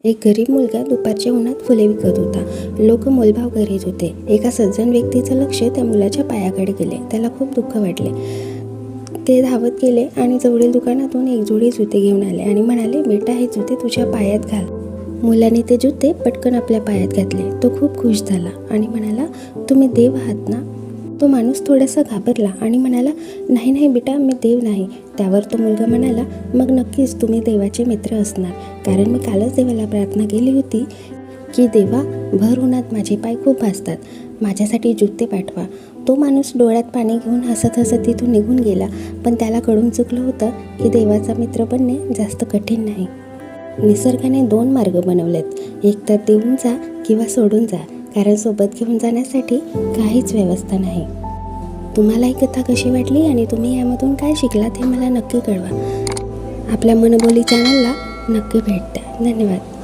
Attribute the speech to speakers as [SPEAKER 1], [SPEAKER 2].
[SPEAKER 1] एक गरीब मुलगा दुपारच्या उन्हात फुले विकत होता. लोक मोलभाव करीत होते. एका सज्जन व्यक्तीचं लक्ष त्या मुलाच्या पायाकडे गेले. त्याला खूप दुःख वाटले. ते धावत गेले आणि जवळील दुकानातून एक जोडी जुते घेऊन आले आणि म्हणाले, बेटा, हे जुते तुझ्या पायात घाल. मुलाने ते जुते पटकन आपल्या पायात घातले. तो खूप खुश झाला आणि म्हणाला, तुम्ही देव आहात ना? तो माणूस थोडासा घाबरला आणि म्हणाला, नाही नाही बेटा, मी देव नाही. त्यावर तो मुलगा म्हणाला, मग नक्कीच तुम्ही देवाचे मित्र असणार, कारण मी कालच देवाला प्रार्थना केली होती की देवा, भर उन्हात माझे पाय खूप भाजतात, माझ्यासाठी जुते पाठवा. तो माणूस डोळ्यात पाणी घेऊन हसत हसत तिथून निघून गेला. पण त्याला कळून चुकलं होतं की देवाचा मित्र बनणे जास्त कठीण नाही. निसर्गाने दोन मार्ग बनवलेत, एक तर देऊन जा किंवा सोडून जा, कारण सोबत घेऊन जाण्यासाठी काहीच व्यवस्था नाही. तुम्हाला ही कथा कशी वाटली आणि तुम्ही यामधून काय शिकलात हे मला नक्की कळवा. आपल्या मनबोली चॅनलला नक्की भेट द्या. धन्यवाद.